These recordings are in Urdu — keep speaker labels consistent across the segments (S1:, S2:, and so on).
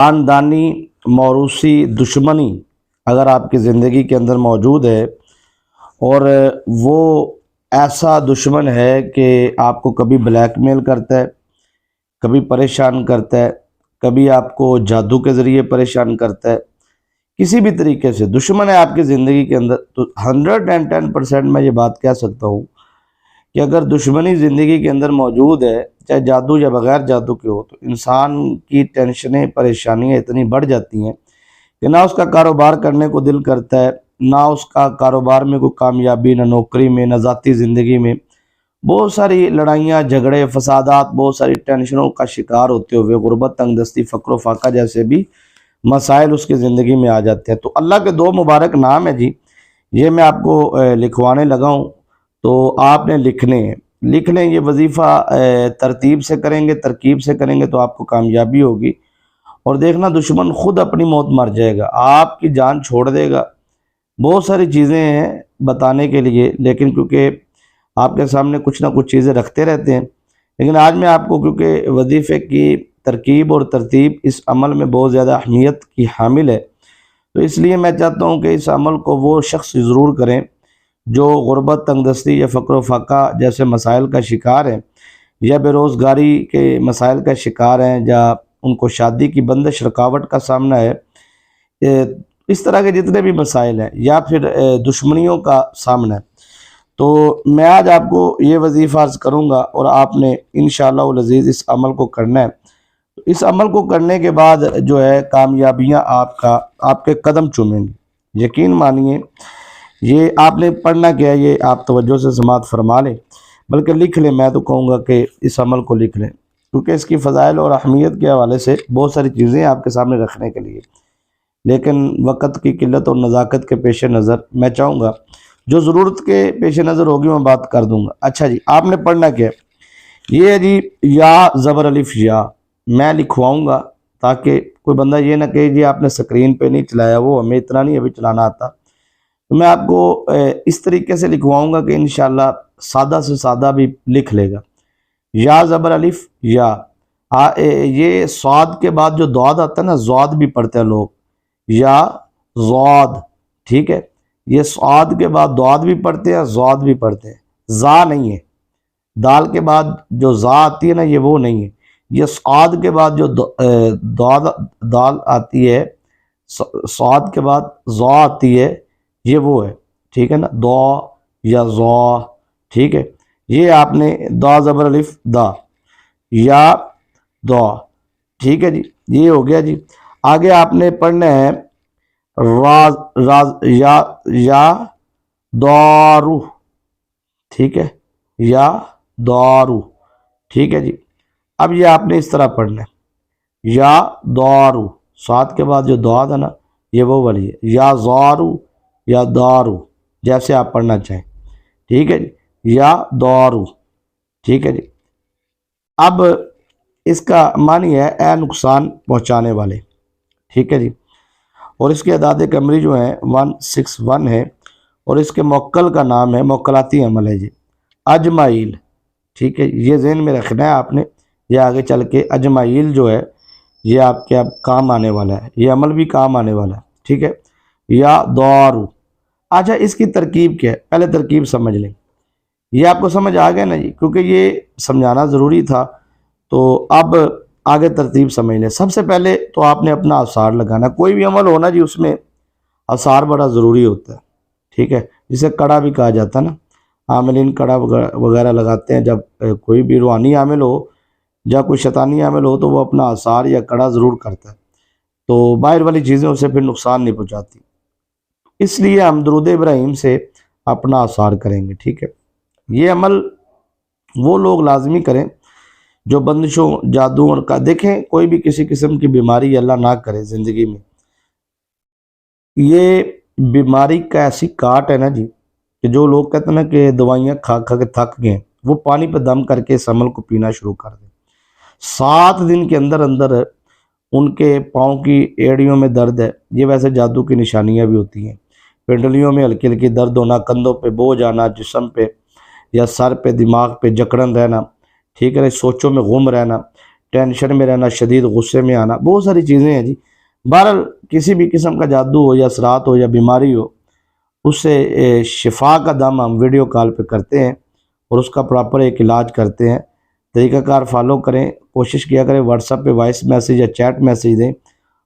S1: خاندانی موروثی دشمنی اگر آپ کی زندگی کے اندر موجود ہے اور وہ ایسا دشمن ہے کہ آپ کو کبھی بلیک میل کرتا ہے، کبھی پریشان کرتا ہے، کبھی آپ کو جادو کے ذریعے پریشان کرتا ہے، کسی بھی طریقے سے دشمن ہے آپ کی زندگی کے اندر، تو 110% میں یہ بات کہہ سکتا ہوں کہ اگر دشمنی زندگی کے اندر موجود ہے، چاہے جادو یا بغیر جادو کے ہو، تو انسان کی ٹینشنیں پریشانیاں اتنی بڑھ جاتی ہیں کہ نہ اس کا کاروبار کرنے کو دل کرتا ہے، نہ اس کا کاروبار میں کوئی کامیابی، نہ نوکری میں، نہ ذاتی زندگی میں، بہت ساری لڑائیاں، جھگڑے، فسادات، بہت ساری ٹینشنوں کا شکار ہوتے ہوئے غربت، تنگ دستی، فقر و فاقہ جیسے بھی مسائل اس کی زندگی میں آ جاتے ہیں۔ تو اللہ کے دو مبارک نام ہیں جی، یہ میں آپ کو لکھوانے لگا ہوں، تو آپ نے لکھنے ہیں، لکھ لیں۔ یہ وظیفہ ترتیب سے کریں گے، ترکیب سے کریں گے تو آپ کو کامیابی ہوگی، اور دیکھنا دشمن خود اپنی موت مر جائے گا، آپ کی جان چھوڑ دے گا۔ بہت ساری چیزیں ہیں بتانے کے لیے، لیکن کیونکہ آپ کے سامنے کچھ نہ کچھ چیزیں رکھتے رہتے ہیں، لیکن آج میں آپ کو، کیونکہ وظیفے کی ترکیب اور ترتیب اس عمل میں بہت زیادہ اہمیت کی حامل ہے، تو اس لیے میں چاہتا ہوں کہ اس عمل کو وہ شخص ضرور کریں جو غربت، تنگ دستی یا فقر و فاقہ جیسے مسائل کا شکار ہیں، یا بے روزگاری کے مسائل کا شکار ہیں، یا ان کو شادی کی بندش رکاوٹ کا سامنا ہے، اس طرح کے جتنے بھی مسائل ہیں، یا پھر دشمنیوں کا سامنا ہے، تو میں آج آپ کو یہ وظیفہ عرض کروں گا، اور آپ نے انشاءاللہ العزیز اس عمل کو کرنا ہے۔ اس عمل کو کرنے کے بعد جو ہے کامیابیاں آپ کے قدم چومیں گی، یقین مانیے۔ یہ آپ نے پڑھنا کیا ہے، یہ آپ توجہ سے سماعت فرما لیں، بلکہ لکھ لیں، میں تو کہوں گا کہ اس عمل کو لکھ لیں، کیونکہ اس کی فضائل اور اہمیت کے حوالے سے بہت ساری چیزیں آپ کے سامنے رکھنے کے لیے، لیکن وقت کی قلت اور نزاکت کے پیش نظر میں چاہوں گا جو ضرورت کے پیش نظر ہوگی میں بات کر دوں گا۔ اچھا جی، آپ نے پڑھنا کیا ہے، یہ ہے جی یا زبر الف یا، میں لکھواؤں گا تاکہ کوئی بندہ یہ نہ کہے جی آپ نے سکرین پہ نہیں چلایا، وہ ہمیں اتنا نہیں ابھی چلانا آتا، تو میں آپ کو اس طریقے سے لکھواؤں گا کہ انشاءاللہ سادہ سے سادہ بھی لکھ لے گا۔ یا زبر الف یا، یہ صاد کے بعد جو دعاد آتا ہے نا، زواد بھی پڑھتے ہیں لوگ، یا زواد، ٹھیک ہے، یہ صاد کے بعد دعاد بھی پڑھتے ہیں، زواد بھی پڑھتے ہیں، زا نہیں ہے، دال کے بعد جو زا آتی ہے نا، یہ وہ نہیں ہے، یہ صاد کے بعد جو دال آتی ہے، صاد کے بعد زا آتی ہے، یہ وہ ہے، ٹھیک ہے نا، دو یا زو، ٹھیک ہے، یہ آپ نے دا زبر الف دا، یا دو، ٹھیک ہے جی، یہ ہو گیا جی۔ آگے آپ نے پڑھنا ہے یا دارو، ٹھیک ہے، یا دارو، ٹھیک ہے جی۔ اب یہ آپ نے اس طرح پڑھنا ہے، یا دارو، صاد کے بعد جو دعاد ہے نا، یہ وہ والی ہے، یا زارو یا دارو، جیسے آپ پڑھنا چاہیں، ٹھیک ہے جی، یا دارو، ٹھیک ہے جی۔ اب اس کا معنی ہے اے نقصان پہنچانے والے، ٹھیک ہے جی، اور اس کے اعداد قمری جو ہیں 161 ہے، اور اس کے موکل کا نام ہے، موکلاتی عمل ہے جی، اجمائیل، ٹھیک ہے، یہ ذہن میں رکھنا ہے آپ نے، یہ آگے چل کے اجمائیل جو ہے یہ آپ کے اب کام آنے والا ہے، یہ عمل بھی کام آنے والا ہے، ٹھیک ہے، یا دارو۔ اچھا، اس کی ترکیب کیا ہے، پہلے ترکیب سمجھ لیں، یہ آپ کو سمجھ آ گیا نا جی، کیونکہ یہ سمجھانا ضروری تھا، تو اب آگے ترتیب سمجھ لیں۔ سب سے پہلے تو آپ نے اپنا آثار لگانا، کوئی بھی عمل ہونا جی اس میں آثار بڑا ضروری ہوتا ہے، ٹھیک ہے، جسے کڑا بھی کہا جاتا ہے نا، عاملین کڑا وغیرہ لگاتے ہیں، جب کوئی بھی روحانی عامل ہو یا کوئی شیطانی عامل ہو تو وہ اپنا آثار یا کڑا ضرور کرتا ہے، تو باہر والی چیزیں اسے پھر نقصان نہیں پہنچاتی، اس لیے ہم درود ابراہیم سے اپنا آثار کریں گے، ٹھیک ہے۔ یہ عمل وہ لوگ لازمی کریں جو بندشوں، جادو اور کا، دیکھیں کوئی بھی کسی قسم کی بیماری اللہ نہ کرے زندگی میں، یہ بیماری کا ایسی کاٹ ہے نا جی کہ جو لوگ کہتے ہیں نا کہ دوائیاں کھا کھا کے تھک گئے، وہ پانی پہ دم کر کے اس عمل کو پینا شروع کر دیں، 7 دن کے اندر اندر ان کے پاؤں کی ایڑیوں میں درد ہے، یہ ویسے جادو کی نشانیاں بھی ہوتی ہیں، پنڈلیوں میں ہلکی ہلکی درد ہونا، کندھوں پہ بوجھ آنا، جسم پہ یا سر پہ، دماغ پہ جکڑن رہنا، ٹھیک ہے، سوچوں میں غم رہنا، ٹینشن میں رہنا، شدید غصے میں آنا، بہت ساری چیزیں ہیں جی۔ بہرحال کسی بھی قسم کا جادو ہو یا اثرات ہو یا بیماری ہو، اس سے شفا کا دم ہم ویڈیو کال پہ کرتے ہیں اور اس کا پراپر ایک علاج کرتے ہیں۔ طریقہ کار فالو کریں، کوشش کیا کریں واٹس ایپ پہ وائس میسیج یا چیٹ میسیج دیں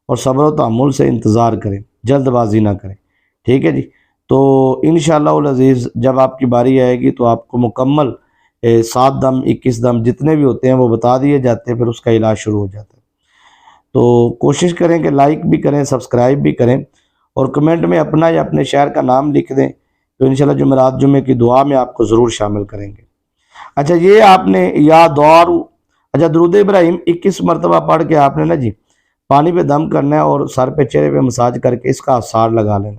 S1: اور صبر و تحمل سے انتظار کریں، جلد بازی نہ کریں، ٹھیک ہے جی۔ تو انشاءاللہ العزیز جب آپ کی باری آئے گی تو آپ کو مکمل 7 دم 21 دم جتنے بھی ہوتے ہیں وہ بتا دیے جاتے ہیں، پھر اس کا علاج شروع ہو جاتا ہے۔ تو کوشش کریں کہ لائک بھی کریں، سبسکرائب بھی کریں اور کمنٹ میں اپنا یا اپنے شہر کا نام لکھ دیں، تو انشاءاللہ جمعرات جمعے کی دعا میں آپ کو ضرور شامل کریں گے۔ اچھا یہ آپ نے یا دعارو، اچھا درود ابراہیم 21 مرتبہ پڑھ کے آپ نے نا جی پانی پہ دم کرنا ہے اور سر پہ چہرے پہ مساج کر کے اس کا آثار لگا لینا۔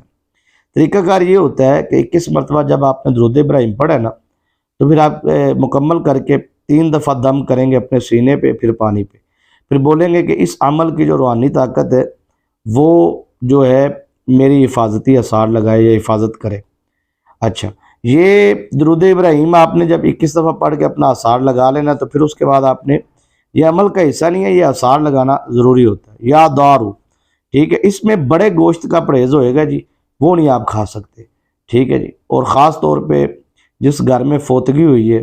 S1: طریقہ کار یہ ہوتا ہے کہ 21 مرتبہ جب آپ نے درود ابراہیم پڑھا نا تو پھر آپ مکمل کر کے 3 دفعہ دم کریں گے اپنے سینے پہ، پھر پانی پہ، پھر بولیں گے کہ اس عمل کی جو روحانی طاقت ہے وہ جو ہے میری حفاظتی آثار لگائے یا حفاظت کرے۔ اچھا یہ درود ابراہیم آپ نے جب 21 دفعہ پڑھ کے اپنا آثار لگا لینا تو پھر اس کے بعد آپ نے، یہ عمل کا حصہ نہیں ہے، یہ آثار لگانا ضروری ہوتا ہے۔ یا دارو، ٹھیک ہے، اس میں بڑے گوشت کا پرہیز ہوئے گا جی، وہ نہیں آپ کھا سکتے، ٹھیک ہے جی۔ اور خاص طور پہ جس گھر میں فوتگی ہوئی ہے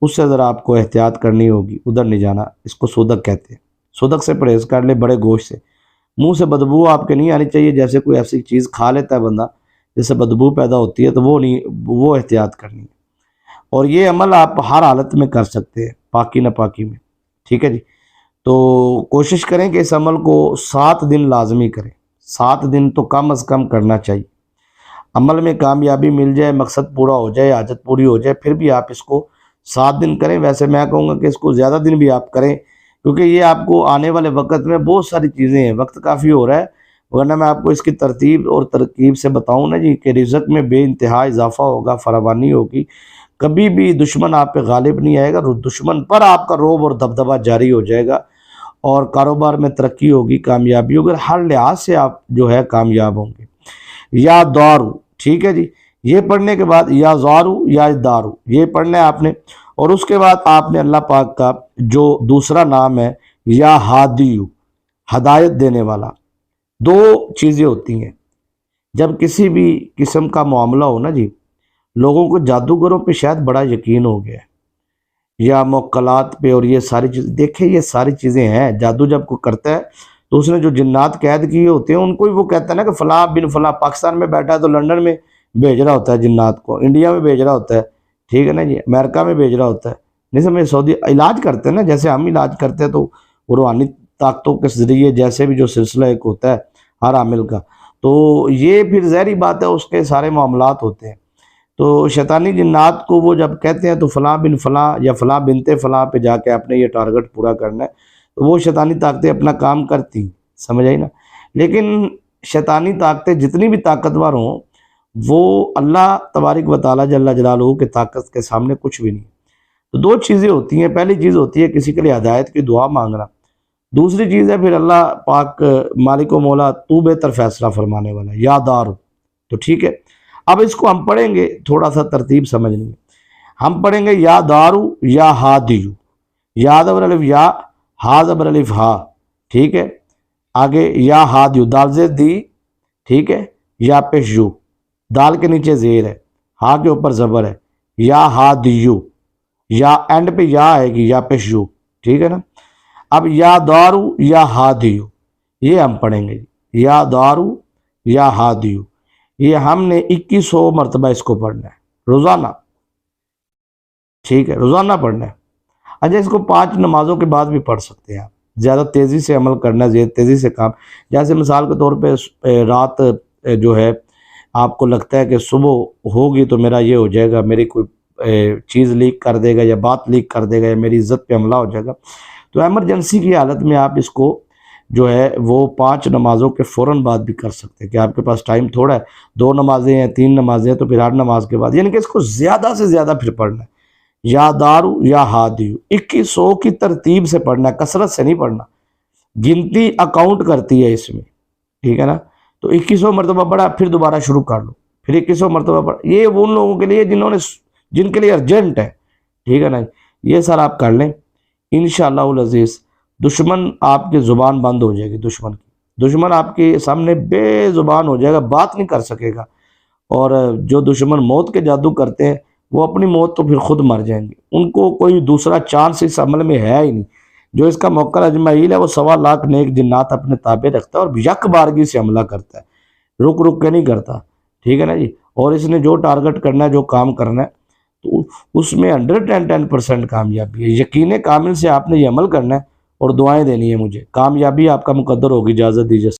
S1: اس سے ذرا آپ کو احتیاط کرنی ہوگی، ادھر نہیں جانا، اس کو صدق کہتے ہیں، صدق سے پرہیز کر لے، بڑے گوشت سے۔ منہ سے بدبو آپ کے نہیں آنی چاہیے، جیسے کوئی ایسی چیز کھا لیتا ہے بندہ جس سے بدبو پیدا ہوتی ہے تو وہ احتیاط کرنی ہے۔ اور یہ عمل آپ ہر حالت میں کر سکتے ہیں، پاکی نہ پاکی میں، ٹھیک ہے جی۔ تو کوشش کریں کہ اس عمل کو 7 دن لازمی کریں، 7 دن تو کم از کم کرنا چاہیے۔ عمل میں کامیابی مل جائے، مقصد پورا ہو جائے، حاجت پوری ہو جائے، پھر بھی آپ اس کو 7 دن کریں۔ ویسے میں کہوں گا کہ اس کو زیادہ دن بھی آپ کریں، کیونکہ یہ آپ کو آنے والے وقت میں بہت ساری چیزیں ہیں، وقت کافی ہو رہا ہے، ورنہ میں آپ کو اس کی ترتیب اور ترکیب سے بتاؤں نا جی کہ رزق میں بے انتہا اضافہ ہوگا، فراوانی ہوگی، کبھی بھی دشمن آپ پہ غالب نہیں آئے گا، دشمن پر آپ کا رعب اور دبدبہ جاری ہو جائے گا، اور کاروبار میں ترقی ہوگی، کامیابی ہوگی، ہر لحاظ سے آپ جو ہے کامیاب ہوں گے۔ یا دارو، ٹھیک ہے جی، یہ پڑھنے کے بعد یا زارو یا دارو یہ پڑھنا ہے آپ نے، اور اس کے بعد آپ نے اللہ پاک کا جو دوسرا نام ہے یا ہادیو، ہدایت دینے والا۔ 2 چیزیں ہوتی ہیں جب کسی بھی قسم کا معاملہ ہو نا جی، لوگوں کو جادوگروں پہ شاید بڑا یقین ہو گیا ہے یا موکلات پہ، اور یہ ساری چیزیں دیکھیں، یہ ساری چیزیں ہیں۔ جادو جب کوئی کرتا ہے تو اس نے جو جنات قید کیے ہوتے ہیں ان کو ہی وہ کہتا ہے نا کہ فلاں بن فلاں پاکستان میں بیٹھا ہے تو لندن میں بھیج رہا ہوتا ہے جنات کو، انڈیا میں بھیج رہا ہوتا ہے، ٹھیک ہے نا جی، امریکہ میں بھیج رہا ہوتا ہے، نہیں سمجھے، سعودی علاج کرتے ہیں نا جیسے ہم علاج کرتے ہیں، تو وہ روحانی طاقتوں کے ذریعے جیسے بھی جو سلسلہ ایک ہوتا ہے ہر عامل کا، تو یہ پھر ظاہری بات ہے اس کے سارے معاملات ہوتے ہیں۔ تو شیطانی جنات کو وہ جب کہتے ہیں تو فلاں بن فلاں یا فلاں بنتے فلاں پہ جا کے آپ نے یہ ٹارگٹ پورا کرنا ہے، تو وہ شیطانی طاقتیں اپنا کام کرتی، سمجھ آئی نا۔ لیکن شیطانی طاقتیں جتنی بھی طاقتور ہوں وہ اللہ تبارک و تعالیٰ جل جلالہ کے طاقت کے سامنے کچھ بھی نہیں۔ تو 2 چیزیں ہوتی ہیں، پہلی چیز ہوتی ہے کسی کے لیے ہدایت کی دعا مانگنا، دوسری چیز ہے پھر اللہ پاک مالک و مولا تو بہتر فیصلہ فرمانے والا، یا دار۔ تو ٹھیک ہے، اب اس کو ہم پڑھیں گے، تھوڑا سا ترتیب سمجھنی ہے۔ ہم پڑھیں گے یا دارو یا ہادیو، یا زبر الف یا، ہا زبر الف ہا، ٹھیک ہے، آگے یا ہادیو، دال زیر دی، ٹھیک ہے، یا پیش یو، دال کے نیچے زیر ہے، ہا کے اوپر زبر ہے، یا ہادیو، یا اینڈ پہ یا آئے گی، یا پیش یو، ٹھیک ہے نا۔ اب یا دارو یا ہادیو یہ ہم پڑھیں گے، یا دارو یا ہادیو، یہ ہم نے 2100 مرتبہ اس کو پڑھنا ہے روزانہ، ٹھیک ہے، روزانہ پڑھنا ہے۔ اچھا اس کو 5 نمازوں کے بعد بھی پڑھ سکتے ہیں آپ، زیادہ تیزی سے عمل کرنا ہے، زیادہ تیزی سے کام، جیسے مثال کے طور پہ رات جو ہے آپ کو لگتا ہے کہ صبح ہوگی تو میرا یہ ہو جائے گا، میری کوئی چیز لیک کر دے گا یا بات لیک کر دے گا یا میری عزت پہ حملہ ہو جائے گا، تو ایمرجنسی کی حالت میں آپ اس کو جو ہے وہ 5 نمازوں کے فوراً بعد بھی کر سکتے ہیں، کہ آپ کے پاس ٹائم تھوڑا ہے، 2 نمازیں ہیں، 3 نمازیں ہیں، تو پھر 8 نماز کے بعد، یعنی کہ اس کو زیادہ سے زیادہ پھر پڑھنا ہے، یا دارو یا ہادیو 2100 کی ترتیب سے پڑھنا ہے، کثرت سے نہیں پڑھنا، گنتی اکاؤنٹ کرتی ہے اس میں، ٹھیک ہے نا۔ تو 2100 مرتبہ پڑھا، پھر دوبارہ شروع کر لو، پھر 2100 مرتبہ پڑھا، یہ وہ ان لوگوں کے لیے جن کے لیے ارجنٹ ہے، ٹھیک ہے نا، یہ سر آپ کر لیں انشاءاللہ العزیز۔ دشمن آپ کی زبان بند ہو جائے گی، دشمن آپ کے سامنے بے زبان ہو جائے گا، بات نہیں کر سکے گا۔ اور جو دشمن موت کے جادو کرتے ہیں وہ اپنی موت تو پھر خود مر جائیں گے، ان کو کوئی دوسرا چانس اس عمل میں ہے ہی نہیں۔ جو اس کا موکل اجمعیل ہے وہ 1.25 نیک جنات اپنے تابع رکھتا ہے اور یک بارگی سے حملہ کرتا ہے، رک کے نہیں کرتا، ٹھیک ہے نا جی۔ اور اس نے جو ٹارگٹ کرنا ہے، جو کام کرنا ہے، تو اس میں 110% کامیابی ہے۔ یقین کامل سے آپ نے یہ عمل کرنا ہے اور دعائیں دینی ہے مجھے، کامیابی آپ کا مقدر ہوگی۔ اجازت دیجیے۔